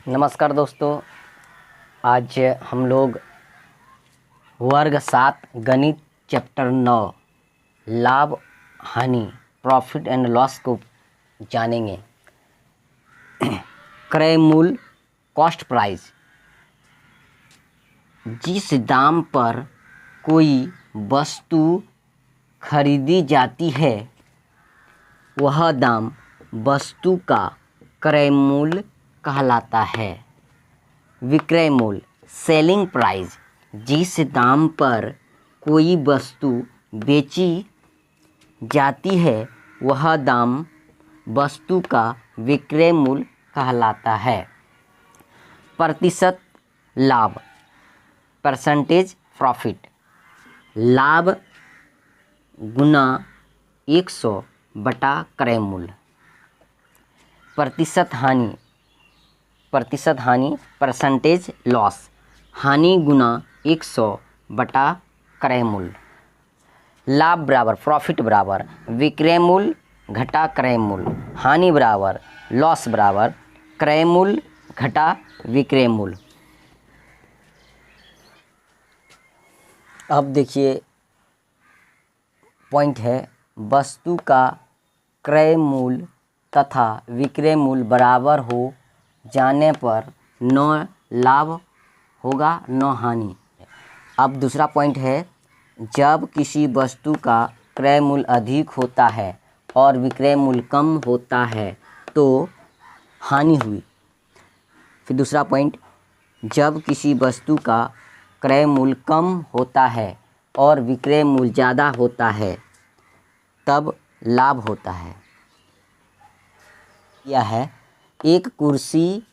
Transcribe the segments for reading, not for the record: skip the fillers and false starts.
नमस्कार दोस्तों। आज हम लोग वर्ग 7 गणित चैप्टर 9 लाभ हानि प्रॉफिट एंड लॉस को जानेंगे। क्रय मूल्य कॉस्ट प्राइस। जिस दाम पर कोई वस्तु खरीदी जाती है वह दाम वस्तु का क्रय मूल्य कहलाता है। विक्रय मूल्य सेलिंग प्राइस। जिस दाम पर कोई वस्तु बेची जाती है वह दाम वस्तु का विक्रय मूल्य कहलाता है। प्रतिशत लाभ परसेंटेज प्रॉफिट। लाभ गुना 100 बटा क्रय मूल्य। प्रतिशत हानि परसेंटेज लॉस। हानि गुना 100 बटा क्रय मूल्य। लाभ बराबर प्रॉफिट बराबर विक्रय मूल्य घटा क्रय मूल्य। हानि बराबर लॉस बराबर क्रय मूल्य घटा विक्रय मूल्य। अब देखिए पॉइंट है, वस्तु का क्रय मूल्य तथा विक्रय मूल्य बराबर हो जाने पर न लाभ होगा न हानि। अब दूसरा पॉइंट है, जब किसी वस्तु का क्रय मूल्य अधिक होता है और विक्रय मूल्य कम होता है तो हानि हुई। फिर दूसरा पॉइंट, जब किसी वस्तु का क्रय मूल्य कम होता है और विक्रय मूल्य ज़्यादा होता है तब लाभ होता है। यह है, एक कुर्सी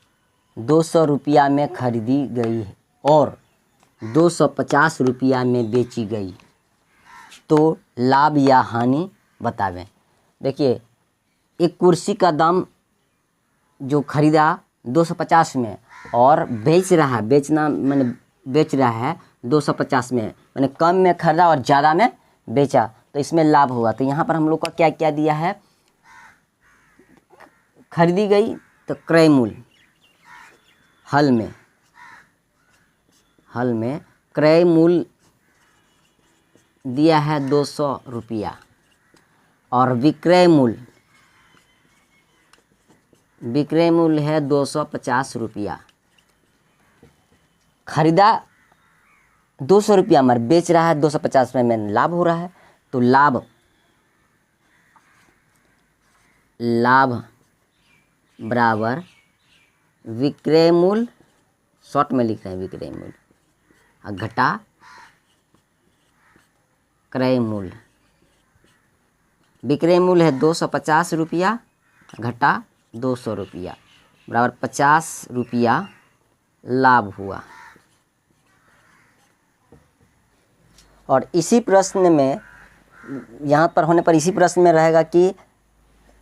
200 रुपया में खरीदी गई और 250 रुपया में बेची गई तो लाभ या हानि बतावें। देखिए, एक कुर्सी का दाम जो खरीदा 250 में और बेच रहा है 250 में, मैंने कम में खरीदा और ज़्यादा में बेचा तो इसमें लाभ होगा। तो यहाँ पर हम लोग का क्या क्या दिया है, खरीदी गई तो क्रय मूल्य, हल में क्रय मूल्य दिया है 200 रुपया और विक्रय मूल्य है 250 रुपया। खरीदा 200 रुपया में, बेच रहा है 250 में, लाभ हो रहा है। तो लाभ बराबर विक्रय मूल्य, शॉर्ट में लिख रहे हैं विक्रय मूल्य, घटा क्रय मूल्य। विक्रय मूल्य है 250 रुपया घटा 200 रुपया बराबर 50 रुपया लाभ हुआ। और इसी प्रश्न में यहाँ पर होने पर इसी प्रश्न में रहेगा कि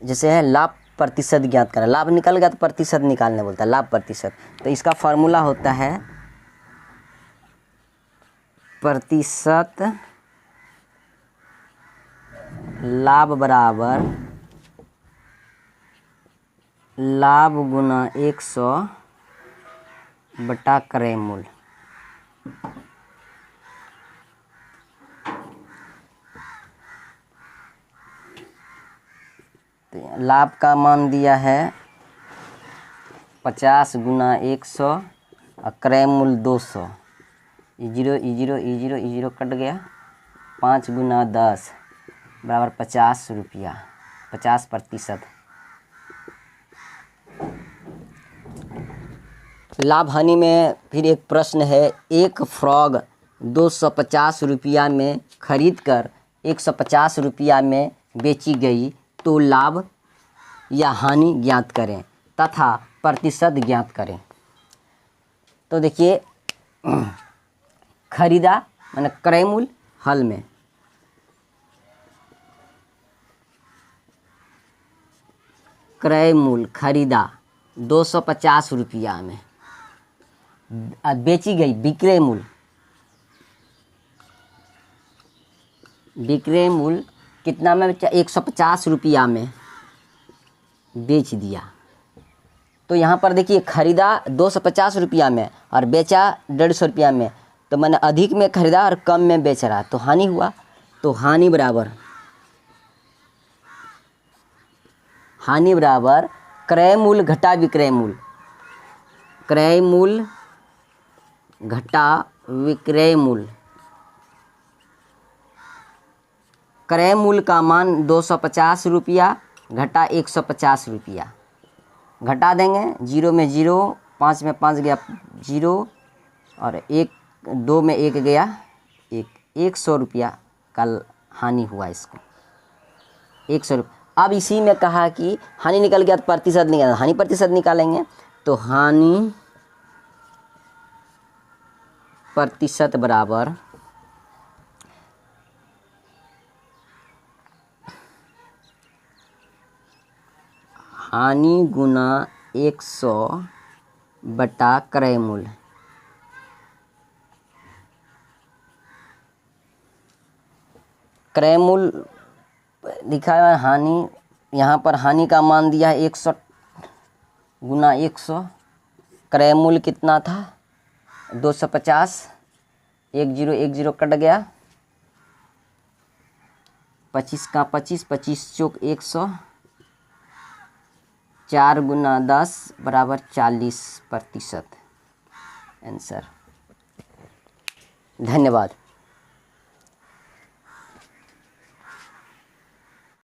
जैसे है लाभ प्रतिशत ज्ञात करें। लाभ निकल गया तो प्रतिशत निकालने बोलता है, लाभ प्रतिशत। तो इसका फार्मूला होता है प्रतिशत लाभ बराबर लाभ गुना 100 बटा क्रय मूल्य। तो लाभ का मान दिया है 50 गुना 100 और क्रय मूल्य 200। ई जीरो कट गया। 5 गुना 10 बराबर 50 रुपया, 50%। लाभ हानि में फिर एक प्रश्न है, एक फ्रॉग 250 रुपया में खरीद कर 150 रुपया में बेची गई तो लाभ या हानि ज्ञात करें तथा प्रतिशत ज्ञात करें। तो देखिए, खरीदा मैंने क्रय मूल्य, हल में क्रय मूल्य खरीदा 250 रुपया में, बेची गई विक्रय मूल्य कितना में बेचा, 150 रुपया में बेच दिया। तो यहाँ पर देखिए खरीदा 250 रुपया में और बेचा 150 रुपया में, तो मैंने अधिक में खरीदा और कम में बेच रहा, तो हानि हुआ। तो हानि बराबर क्रय मूल्य घटा विक्रय मूल्य, क्रय मूल्य घटा विक्रय मूल्य। क्रय मूल्य का मान 250 रुपया घटा 150 रुपया, घटा देंगे, 0 में 0, 5 में 5 गया 0 और 2 में 1 गया 100 रुपया का हानि हुआ इसको, 100 रुपया। अब इसी में कहा कि हानि निकल गया तो प्रतिशत निकाल, हानि प्रतिशत निकालेंगे, तो हानि प्रतिशत बराबर हानि गुना 100 बटा क्रय मूल्य। क्रय मूल्य लिखा है हानि, यहाँ पर हानि का मान दिया है 100 गुना 100, क्रय मूल्य कितना था 250, 10 कट गया, 25 का 25, 25 चौक 100, 4 गुना 10 बराबर 40%। आंसर। धन्यवाद।